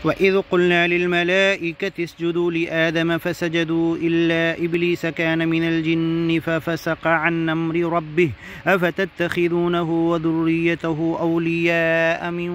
وإذ قلنا للملائكة اسجدوا لآدم فسجدوا إلا إبليس كان من الجن ففسق عن أمر ربه أفتتخذونه وذريته أولياء من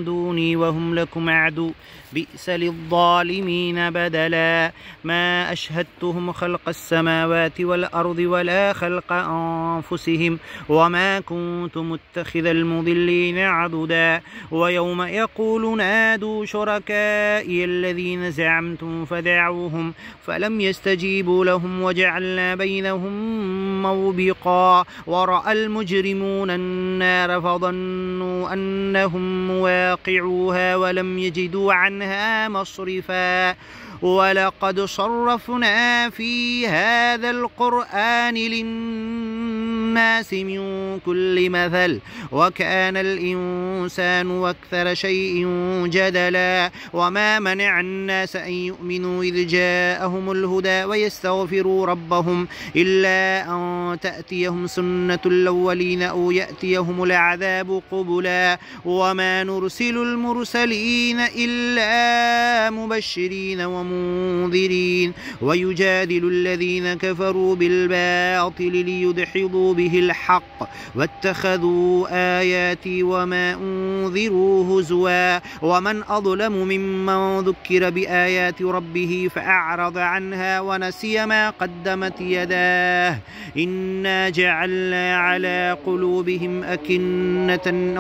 دوني وهم لكم عدو بئس للظالمين بدلا ما أشهدتهم خلق السماوات والأرض ولا خلق أنفسهم وما كنت متخذ المضلين عضدا ويوم يقول نادوا شركائي الذين زعمتم فدعوهم فلم يستجيبوا لهم وجعلنا بينهم موبقا ورأى المجرمون النار فظنوا أنهم مواقعوها ولم يجدوا عنها مصرفا ولقد صرفنا في هذا القرآن للناس من كل مثل وكان الإنسان أكثر شيء جدلا وما منع الناس أن يؤمنوا إذ جاءهم الهدى ويستغفروا ربهم إلا أن تأتيهم سنة الأولين أو يأتيهم العذاب قبلا وما نرسل المرسلين إلا مبشرين ومنذرين ويجادل الذين كفروا بالباطل ليدحضوا به الحق واتخذوا آياتي وما أنذروا هزوا ومن أظلم ممن ذكر بآيات ربه فأعرض عنها ونسي ما قدمت يداه إنا جعلنا على قلوبهم أكنة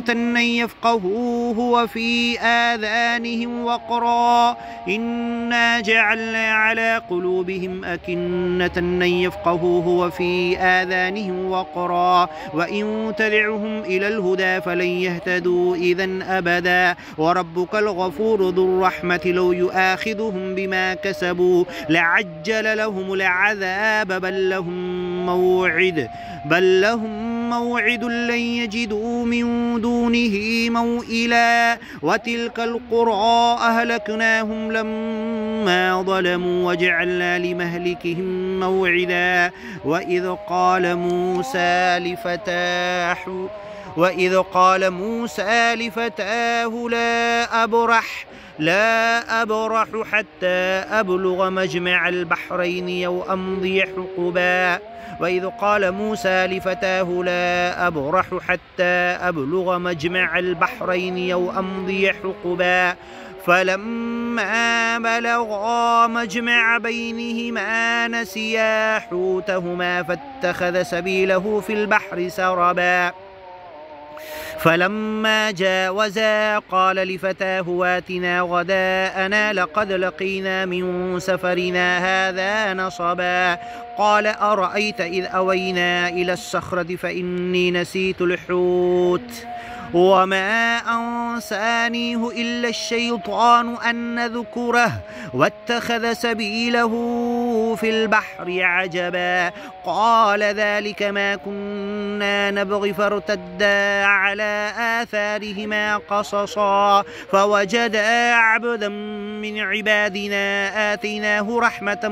أن يفقهوه وفي آذانهم وقرا إنا جعلنا على قلوبهم أكنة أن يفقهوه وفي آذانهم وقرا وإن تدعهم إلى الهدى فلن يهتدوا إذا أبدا وربك الغفور ذو الرحمة لو يؤاخذهم بما كسبوا لعجل لهم العذاب بل لهم موعد لن يجدوا من دونه موئلا وتلك القرى أهلكناهم لما ظلموا وجعلنا لمهلكهم موعدا وإذ قال موسى لفتاه لا أبرح حتى أبلغ مجمع البحرين أو أمضي حقبا وإذ قال موسى لفتاه لا أبرح حتى أبلغ مجمع البحرين أو أمضي حقبا فلما بلغا مجمع بينهما نسيا حوتهما فاتخذ سبيله في البحر سربا فلما جاوزا قال لفتاه واتنا غداءنا لقد لقينا من سفرنا هذا نصبا قال أرأيت إذ أوينا إلى الصخرة فإني نسيت الحوت وما أنسانيه إلا الشيطان أن نذكره واتخذ سبيله في البحر عجبا قال ذلك ما كنا نبغي فارتدا على آثارهما قصصا فوجدا عبدا من عبادنا آتيناه رحمة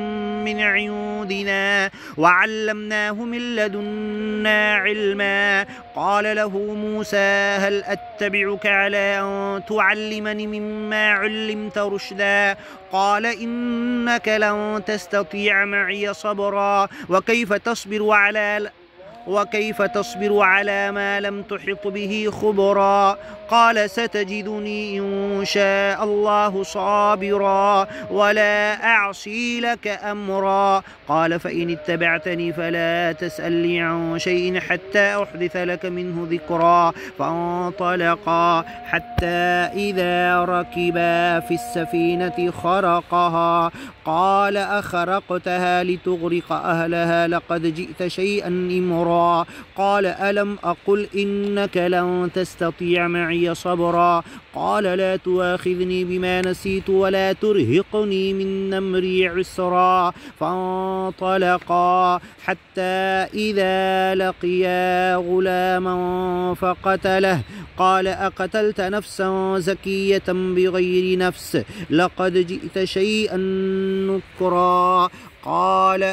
من عندنا وعلمناه من لدنا علما قال له موسى هل أتبعك على أن تعلمني مما علمت رشدا قال إنك لن تستطيع معي صبرا وكيف تصبر على ما لم تحط به خبرا قال ستجدني إن شاء الله صابرا ولا أعصي لك أمرا قال فإن اتبعتني فلا تسألني عن شيء حتى أحدث لك منه ذكرا فانطلقا حتى إذا ركبا في السفينة خرقها قال أخرقتها لتغرق أهلها لقد جئت شيئا إمرا قال ألم أقل إنك لن تستطيع معي صبرا قال لا تؤاخذني بما نسيت ولا ترهقني من أمري عسرا فانطلقا حتى إذا لقيا غلاما فقتله قال أقتلت نفسا زكية بغير نفس لقد جئت شيئا نكرا قال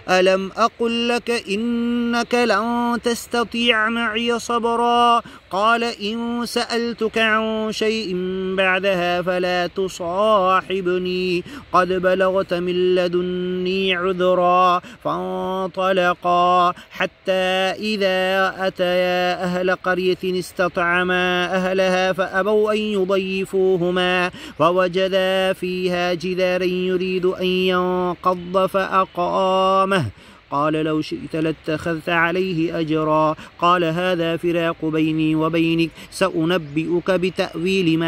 ألم أقل لك إنك لن تستطيع معي صبرا قال إن سألتك عن شيء بعدها فلا تصاحبني قد بلغت من لدني عذرا فانطلقا حتى إذا أتيا أهل قرية استطعما أهلها فأبوا أن يضيفوهما فوجدا فيها جدارا يريد أن ينقض فأقامه قال لو شئت لاتخذت عليه أجرا قال هذا فراق بيني وبينك سأنبئك بتأويل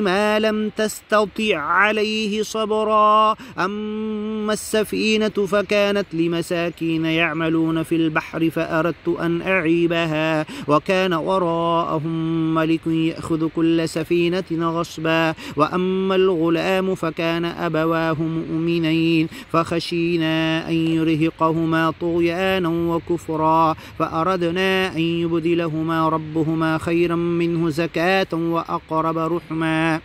ما لم تستطع عليه صبرا أما السفينة فكانت لمساكين يعملون في البحر فأردت أن أعيبها وكان وراءهم ملك يأخذ كل سفينة غصبا وأما الغلام فكان أبواه مؤمنين فخشينا أن يرهقهما طغيانا وكفرا فأردنا أن يبدلهما ربهما خيرا منه زكاة وأقرب رحما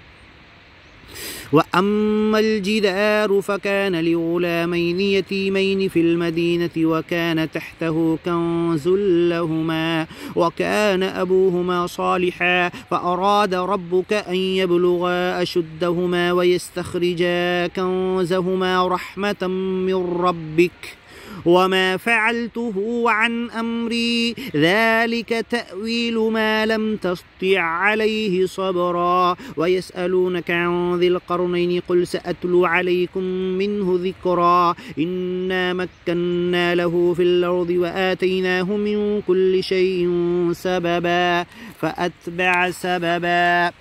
وأما الجدار فكان لغلامين يتيمين في المدينة وكان تحته كنز لهما وكان أبوهما صالحا فأراد ربك أن يبلغا أشدهما ويستخرجا كنزهما رحمة من ربك وما فعلته عن أمري ذلك تأويل ما لم تستطع عليه صبرا ويسألونك عن ذي القرنين قل سأتلو عليكم منه ذكرا إنا مكنا له في الأرض وآتيناه من كل شيء سببا فأتبع سببا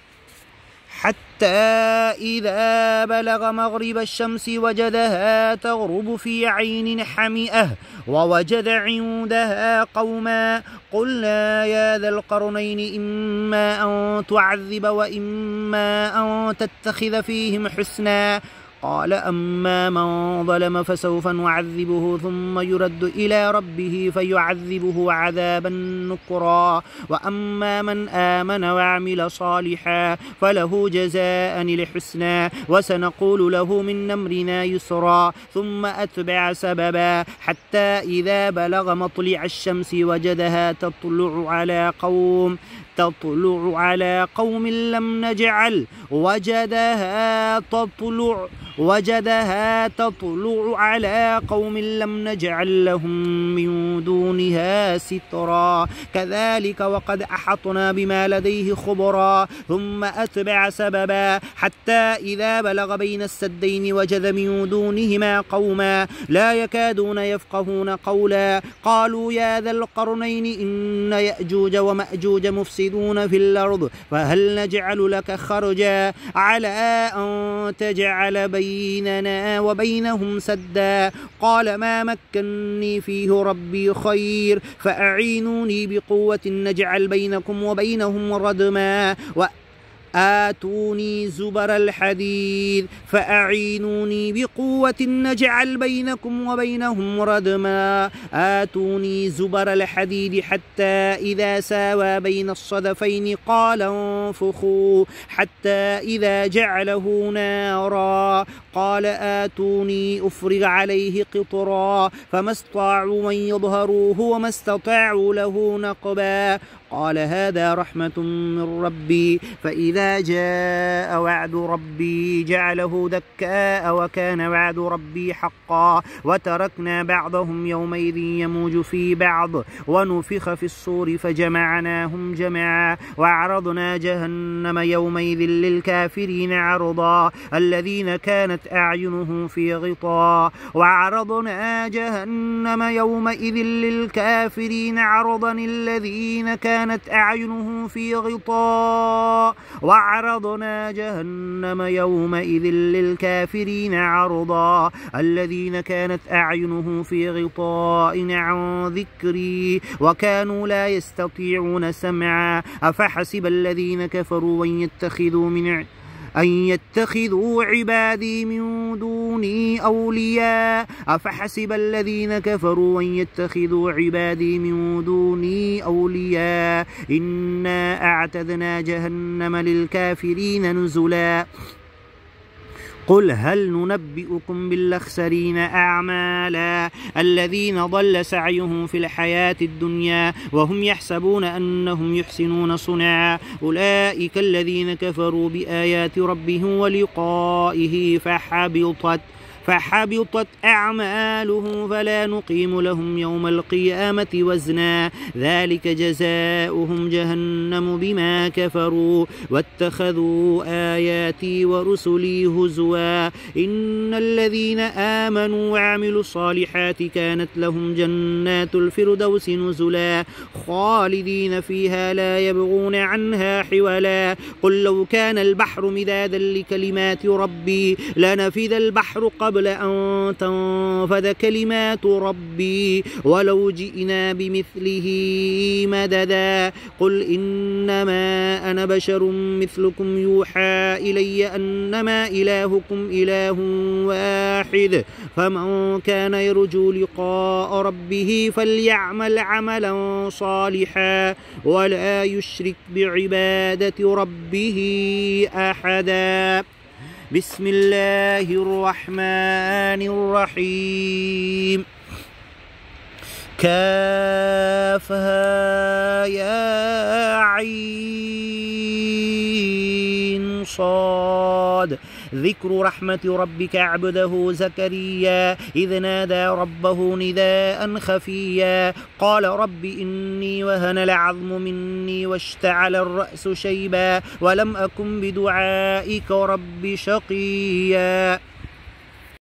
حتى إذا بلغ مغرب الشمس وجدها تغرب في عين حمئة ووجد عندها قوما قلنا يا ذا القرنين إما أن تعذب وإما أن تتخذ فيهم حسنا قال أما من ظلم فسوف نعذبه ثم يرد إلى ربه فيعذبه عذابا نكرا وأما من آمن وعمل صالحا فله جزاء الحسنى وسنقول له من أمرنا يسرا ثم أتبع سببا حتى إذا بلغ مطلع الشمس وجدها تطلع على قوم لم نجعل وجدها تطلع على قوم لم نجعل لهم من دونها سترا كذلك وقد أحطنا بما لديه خبرا ثم أتبع سببا حتى إذا بلغ بين السدين وجد من دونهما قوما لا يكادون يفقهون قولا قالوا يا ذا القرنين إن يأجوج ومأجوج مفسدون في الأرض فهل نجعل لك خرجا على أن تجعل بيننا وبينهم سدا قال ما مكني فيه ربي خير فأعينوني بقوة نجعل بينكم وبينهم ردما آتوني زبر الحديد فأعينوني بقوة نجعل بينكم وبينهم ردما آتوني زبر الحديد حتى إذا ساوى بين الصدفين قال انفخوا حتى إذا جعله نارا قال آتوني أفرغ عليه قطرا فما استطاعوا أن يظهروه وما استطاعوا له نقبا قال هذا رحمة من ربي فإذا جاء وعد ربي جعله دكاء وكان وعد ربي حقا وتركنا بعضهم يومئذ يموج في بعض ونفخ في الصور فجمعناهم جمعا وعرضنا جهنم يومئذ للكافرين عرضا الذين كانت أعينهم في غطاء وعرضنا جهنم يومئذ للكافرين عرضا الذين كانت أعينهم في غطاء وعرضنا جهنم يومئذ للكافرين عرضا الذين كانت أعينهم في غطاء عن ذكري وكانوا لا يستطيعون سمعا أفحسب الذين كفروا أن يتخذوا عبادي من دوني أولياء أفحسب الذين كفروا أن يتخذوا عبادي من دوني أولياء إنا أعتدنا جهنم للكافرين نزلا قل هل ننبئكم بالأخسرين أعمالا الذين ضل سعيهم في الحياة الدنيا وهم يحسبون أنهم يحسنون صنعا أولئك الذين كفروا بآيات ربهم ولقائه فحبطت أعمالهم فلا نقيم لهم يوم القيامة وزنا ذلك جزاؤهم جهنم بما كفروا واتخذوا آياتي ورسلي هزوا إن الذين آمنوا وعملوا الصالحات كانت لهم جنات الفردوس نزلا خالدين فيها لا يبغون عنها حولا قل لو كان البحر مدادا لكلمات ربي لنفذ البحر قبل أن تنفذ كلمات ربي ولو جئنا بمثله مددا قل إنما أنا بشر مثلكم يوحى إلي أنما إلهكم إله واحد فمن كان يرجو لقاء ربه فليعمل عملا صالحا ولا يشرك بعبادة ربه أحدا بسم الله الرحمن الرحيم كافها يا عين صاد ذكر رحمة ربك عبده زكريا إذ نادى ربه نداء خفيا قال رب إني وهن العظم مني واشتعل الرأس شيبا ولم أكن بدعائك رب شقيا